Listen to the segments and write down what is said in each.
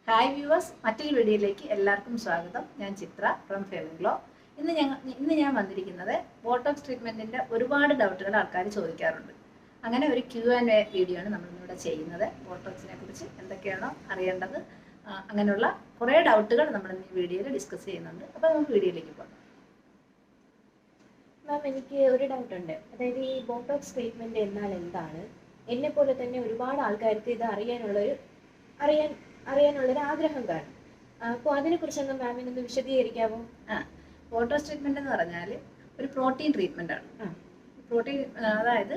Hi viewers, മറ്റൊരു വീഡിയോയിലേക്ക് എല്ലാവർക്കും സ്വാഗതം. ഞാൻ ചിത്ര ഫ്രം ഫെമിഗ്ലോ. ഇന്ന് ഞാൻ വന്നിരിക്കുന്നത് ബോട്ടോക്സ് ട്രീറ്റ്മെൻറ്റിൻ്റെ ഒരുപാട് ഡൗട്ടുകൾ ആൾക്കാർ ചോദിക്കാറുണ്ട്. അങ്ങനെ ഒരു Q&A വീഡിയോ ആണ് നമ്മളിന്നിവിടെ ചെയ്യുന്നത്. ബോട്ടോക്സിനെ കുറിച്ച് എന്തൊക്കെയാണോ അറിയേണ്ടത്, അങ്ങനെയുള്ള കുറേ ഡൗട്ടുകൾ നമ്മൾ ഈ വീഡിയോയിൽ ഡിസ്കസ് ചെയ്യുന്നുണ്ട്. അപ്പോൾ നമുക്ക് വീഡിയോയിലേക്ക് പോകാം. മാം, എനിക്ക് ഒരു ഡൗട്ട് ഉണ്ട്. അതായത് ഈ ബോട്ടോക്സ് ട്രീറ്റ്മെൻറ്റ് എന്നാൽ എന്താണ്? എന്നെപ്പോലെ തന്നെ ഒരുപാട് ആൾക്കാർക്ക് ഇത് അറിയാനുള്ളൊരു ആഗ്രഹം കാണും. അപ്പോൾ അതിനെക്കുറിച്ചൊന്ന് മാമിനൊന്ന് വിശദീകരിക്കാമോ? ബോട്ടോക്സ് ട്രീറ്റ്മെൻറ്റ് എന്ന് പറഞ്ഞാൽ ഒരു പ്രോട്ടീൻ ട്രീറ്റ്മെൻ്റ് ആണ്. പ്രോട്ടീൻ അതായത്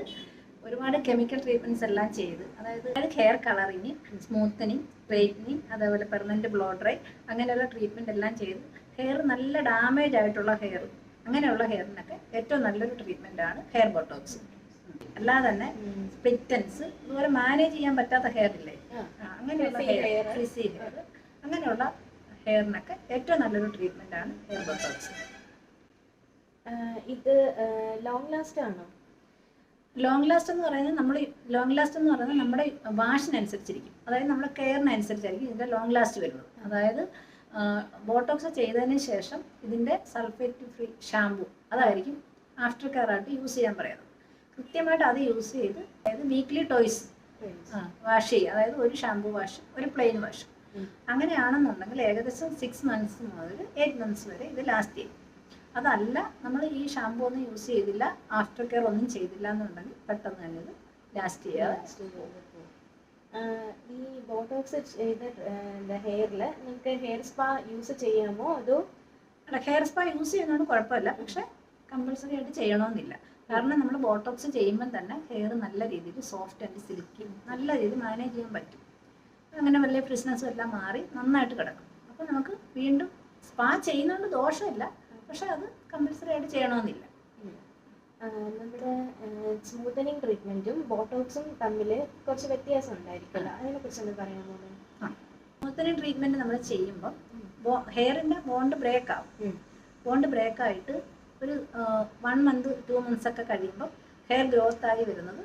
ഒരുപാട് കെമിക്കൽ ട്രീറ്റ്മെൻറ്റ്സ് എല്ലാം ചെയ്ത്, അതായത് ഹെയർ കളറിങ്, സ്മൂത്തനിങ്, സ്ട്രെയിറ്റനിങ്, അതേപോലെ പെർമനൻറ്റ് ബ്ലോ ഡ്രൈ, അങ്ങനെയുള്ള ട്രീറ്റ്മെൻറ്റ് എല്ലാം ചെയ്ത് ഹെയർ നല്ല ഡാമേജ് ആയിട്ടുള്ള ഹെയർ, അങ്ങനെയുള്ള ഹെയറിനൊക്കെ ഏറ്റവും നല്ലൊരു ട്രീറ്റ്മെൻ്റ് ആണ് ഹെയർ ബോട്ടോക്സ്. അല്ലാതെ തന്നെ സ്പ്ലിറ്റൻസ്, ഇതുപോലെ മാനേജ് ചെയ്യാൻ പറ്റാത്ത ഹെയർ ഇല്ലേ, അങ്ങനെയുള്ള ഹെയർ, ഫ്രിസി ഹെയർ, അങ്ങനെയുള്ള ഹെയറിനൊക്കെ ഏറ്റവും നല്ലൊരു ട്രീറ്റ്മെൻ്റ് ആണ് ഹെയർ ബോട്ടോക്സ്. ഇത് ലോങ് ലാസ്റ്റ് ആണോ? ലോങ് ലാസ്റ്റ് എന്ന് പറയുന്നത് നമ്മുടെ വാഷിനനുസരിച്ചിരിക്കും. അതായത് നമ്മുടെ കെയറിനനുസരിച്ചായിരിക്കും ഇതിൻ്റെ ലോങ് ലാസ്റ്റ് വരുന്നത്. അതായത് ബോട്ടോക്സ് ചെയ്തതിന് ശേഷം ഇതിൻ്റെ സൾഫേറ്റ് ഫ്രീ ഷാമ്പു അതായിരിക്കും ആഫ്റ്റർ കെയർ ആയിട്ട് യൂസ് ചെയ്യാൻ പറയുന്നത്. കൃത്യമായിട്ട് അത് യൂസ് ചെയ്ത്, അതായത് വീക്ക്ലി ടോയ്സ് വാഷ് ചെയ്യുക. അതായത് ഒരു ഷാമ്പു വാഷ്, ഒരു പ്ലെയിൻ വാഷ്, അങ്ങനെയാണെന്നുണ്ടെങ്കിൽ ഏകദേശം 6 months മുതൽ 8 months വരെ ഇത് ലാസ്റ്റ് ചെയ്യും. അതല്ല, നമ്മൾ ഈ ഷാമ്പു ഒന്നും യൂസ് ചെയ്തില്ല, ആഫ്റ്റർ കെയർ ഒന്നും ചെയ്തില്ല എന്നുണ്ടെങ്കിൽ പെട്ടെന്ന് തന്നെ ഇത് ലാസ്റ്റ് ചെയ്യുക. ഈ ബോട്ടോക്സ് ചെയ്ത ഹെയറിൽ നിങ്ങൾക്ക് ഹെയർ സ്പാ യൂസ് ചെയ്യാമോ? അതോ അല്ല, ഹെയർ സ്പാ യൂസ് ചെയ്യുന്നതുകൊണ്ട് കുഴപ്പമില്ല, പക്ഷെ കമ്പൾസറി ആയിട്ട് ചെയ്യണമെന്നില്ല. കാരണം നമ്മൾ ബോട്ടോക്സ് ചെയ്യുമ്പം തന്നെ ഹെയർ നല്ല രീതിയിൽ സോഫ്റ്റ് ആൻഡ് സിൽക്കി, നല്ല രീതിയിൽ മാനേജ് ചെയ്യാൻ പറ്റും. അങ്ങനെ വലിയ ഫ്രിസ്നെസ്സും എല്ലാം മാറി നന്നായിട്ട് കിടക്കും. അപ്പോൾ നമുക്ക് വീണ്ടും സ്പാ ചെയ്യുന്നതുകൊണ്ട് ദോഷമില്ല, പക്ഷെ അത് കമ്പൾസറി ആയിട്ട് ചെയ്യണമെന്നില്ല. നമ്മുടെ സ്മൂത്തനിങ് ട്രീറ്റ്മെൻറ്റും ബോട്ടോക്സും തമ്മിൽ കുറച്ച് വ്യത്യാസം ഉണ്ടായിരിക്കില്ല, അതിനെക്കുറിച്ചൊന്ന് പറയാമോ? സ്മൂത്തനിങ് ട്രീറ്റ്മെൻറ്റ് നമ്മൾ ചെയ്യുമ്പോൾ ഹെയറിൻ്റെ ബോണ്ട് ബ്രേക്ക് ആവും. ബോണ്ട് ബ്രേക്കായിട്ട് ഒരു 1 month 2 months ഒക്കെ കഴിയുമ്പോൾ ഹെയർ ഗ്രോത്ത് ആയി വരുന്നത്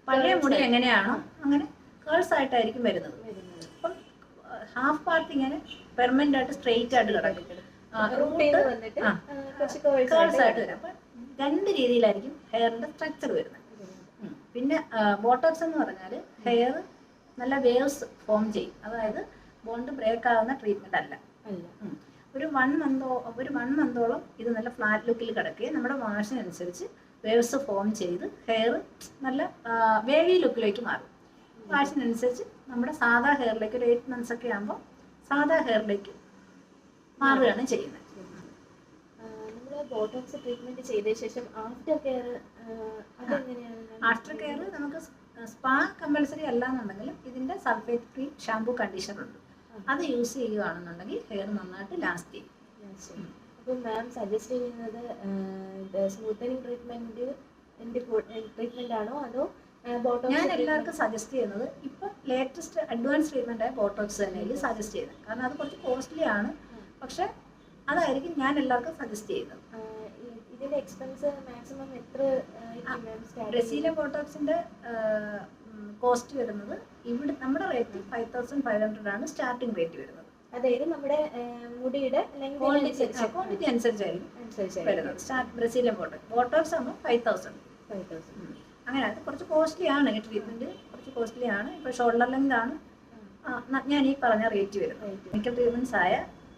പഴയ മുടി എങ്ങനെയാണോ അങ്ങനെ കേൾസ് ആയിട്ടായിരിക്കും വരുന്നത്. അപ്പം ഹാഫ് പാർട്ട് ഇങ്ങനെ പെർമനന്റ് ആയിട്ട് സ്ട്രെയിറ്റ് ആയിട്ട് കിടക്കും, കേൾസ് ആയിട്ട് വരും. അപ്പം 2 രീതിയിലായിരിക്കും ഹെയറിന്റെ സ്ട്രക്ചർ വരുന്നത്. പിന്നെ ബോട്ടോക്സ് എന്ന് പറഞ്ഞാൽ ഹെയർ നല്ല വേവ്സ് ഫോം ചെയ്യും. അതായത് ബോണ്ട് ബ്രേക്ക് ആകുന്ന ട്രീറ്റ്മെന്റ് അല്ല. ഒരു 1 month ഇത് നല്ല ഫ്ലാറ്റ് ലുക്കിൽ കിടക്കുകയും നമ്മുടെ വാഷിനനുസരിച്ച് വേവ്സ് ഫോം ചെയ്ത് ഹെയർ നല്ല വേവി ലുക്കിലേക്ക് മാറും. വാഷിനനുസരിച്ച് നമ്മുടെ സാധാ ഹെയറിലേക്ക് ഒരു 8 months ഒക്കെ ആകുമ്പോൾ സാധാ ഹെയറിലേക്ക് മാറുകയാണ് ചെയ്യുന്നത്. നമ്മൾ ബോട്ടോക്സ് ട്രീറ്റ്മെന്റ് ചെയ്ത ശേഷം ആഫ്റ്റർ കെയർ അതെങ്ങനെയാണ്? ആഫ്റ്റർ കെയർ നമുക്ക് സ്പാ കമ്പൾസറി അല്ല എന്നുണ്ടെങ്കിലും ഇതിൻ്റെ സൾഫേറ്റ് ഫ്രീ ഷാമ്പു കണ്ടീഷണർ ഉണ്ട്. അത് യൂസ് ചെയ്യുകയാണെന്നുണ്ടെങ്കിൽ ഹെയർ നന്നായിട്ട് ലാസ്റ്റ് ചെയ്യും. അപ്പം മാം സജസ്റ്റ് ചെയ്യുന്നത് സ്മൂത്തനിങ് ട്രീറ്റ്മെന്റ് ആണോ അതോ ബോട്ടോക്സ്? ഞാൻ എല്ലാവർക്കും സജസ്റ്റ് ചെയ്യുന്നത് ഇപ്പം ലേറ്റസ്റ്റ് അഡ്വാൻസ് ട്രീറ്റ്മെന്റ് ആയ ബോട്ടോക്സ് തന്നെയായിരിക്കും സജസ്റ്റ് ചെയ്യുന്നത്. കാരണം അത് കുറച്ച് കോസ്റ്റ്ലി ആണ്, പക്ഷെ അതായിരിക്കും ഞാൻ എല്ലാവർക്കും സജസ്റ്റ് ചെയ്യുന്നത്. ഇതിന്റെ എക്സ്പെൻസ് മാക്സിമം എത്ര? ബ്രസീലിയൻ ബോട്ടോക്സിന്റെ കോസ്റ്റ് വരുന്നത് ഇവിടെ നമ്മുടെ റേറ്റ് 5500 ആണ് സ്റ്റാർട്ടിംഗ് റേറ്റ് വരുന്നത്. അതായത് നമ്മുടെ മുടിയുടെ ക്വാണ്ടിറ്റി അനുസരിച്ചായിരിക്കും വരുന്നത്. ബ്രസീലിയൻ ബോട്ടോക്സ് ആകുമ്പോൾ 5000. അങ്ങനെ അത് കുറച്ച് കോസ്റ്റ്ലി ആണ്. ഈ ട്രീറ്റ്മെന്റ് കുറച്ച് കോസ്റ്റ്ലി ആണ്. ഇപ്പോൾ ഷോൾഡർ ലെങ്ത് ആണ് ഞാൻ ഈ പറഞ്ഞ റേറ്റ് വരുന്നത്. കെമിക്കൽ ട്രീറ്റ്മെന്റ്സ് ആയ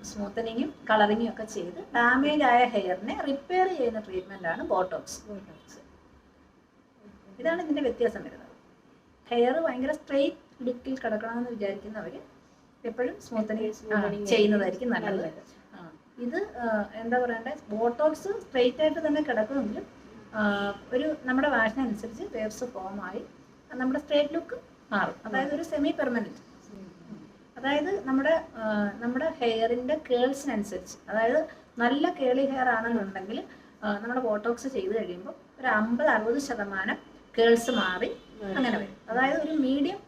സ്മൂത്തനിങ്ങും കളറിങ്ങും ഒക്കെ ചെയ്ത് ഡാമേജ് ആയ ഹെയറിനെ റിപ്പയർ ചെയ്യുന്ന ട്രീറ്റ്മെന്റ് ആണ് ബോട്ടോക്സ്. ഇതാണ് ഇതിന്റെ വ്യത്യാസം വരുന്നത്. ഹെയർ ഭയങ്കര സ്ട്രെയിറ്റ് ലുക്കിൽ കിടക്കണമെന്ന് വിചാരിക്കുന്നവർ എപ്പോഴും സ്മൂത്തനിങ് ചെയ്യുന്നതായിരിക്കും നല്ലത്. ഇത് എന്താ പറയണ്ടേ, ബോട്ടോക്സ് സ്ട്രെയിറ്റ് ആയിട്ട് തന്നെ കിടക്കുമെങ്കിലും ഒരു നമ്മുടെ വാഷിനനുസരിച്ച് വേവ്സ് ഫോമായി നമ്മുടെ സ്ട്രെയിറ്റ് ലുക്ക് മാറും. അതായത് ഒരു സെമി പെർമനൻറ്റ്. അതായത് നമ്മുടെ ഹെയറിൻ്റെ കേൾസിനനുസരിച്ച്, അതായത് നല്ല കേളി ഹെയർ ആണെന്നുണ്ടെങ്കിൽ നമ്മുടെ ബോട്ടോക്സ് ചെയ്ത് കഴിയുമ്പോൾ ഒരു 50-60% കേൾസ് മാറി അങ്ങനെ വരും. അതായത് ഒരു മീഡിയം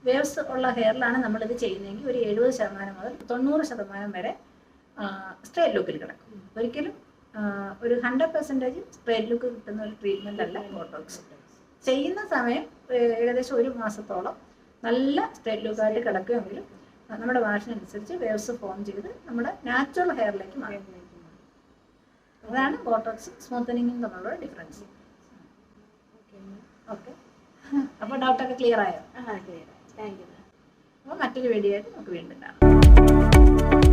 വേവ്സ് ഉള്ള ഹെയറിലാണ് നമ്മളിത് ചെയ്യുന്നതെങ്കിൽ ഒരു 70% മുതൽ 90% വരെ സ്ട്രെയിറ്റ് ലുക്കിൽ കിടക്കും. ഒരിക്കലും ഒരു 100% സ്ട്രെയിറ്റ് ലുക്ക് കിട്ടുന്ന ഒരു ട്രീറ്റ്മെൻ്റ് അല്ല ബോട്ടോക്സ്. ചെയ്യുന്ന സമയം ഏകദേശം 1 മാസത്തോളം നല്ല സ്ട്രെയിറ്റ് ലുക്കായിട്ട് കിടക്കുമെങ്കിലും നമ്മുടെ വാഷിനനുസരിച്ച് വേവ്സ് ഫോം ചെയ്ത് നമ്മുടെ നാച്ചുറൽ ഹെയറിലേക്ക് മാറും. അതാണ് ബോട്ടോക്സ് സ്മൂത്തനിങ്ങും തമ്മിലുള്ള ഡിഫറൻസ്. ഓക്കെ, അപ്പോൾ ഡൗട്ടൊക്കെ ക്ലിയർ ആയോ? ക്ലിയർ. Thank you. അപ്പോൾ മറ്റൊരു വീഡിയോ ആയിട്ട് നമുക്ക് വീണ്ടും കാണാം.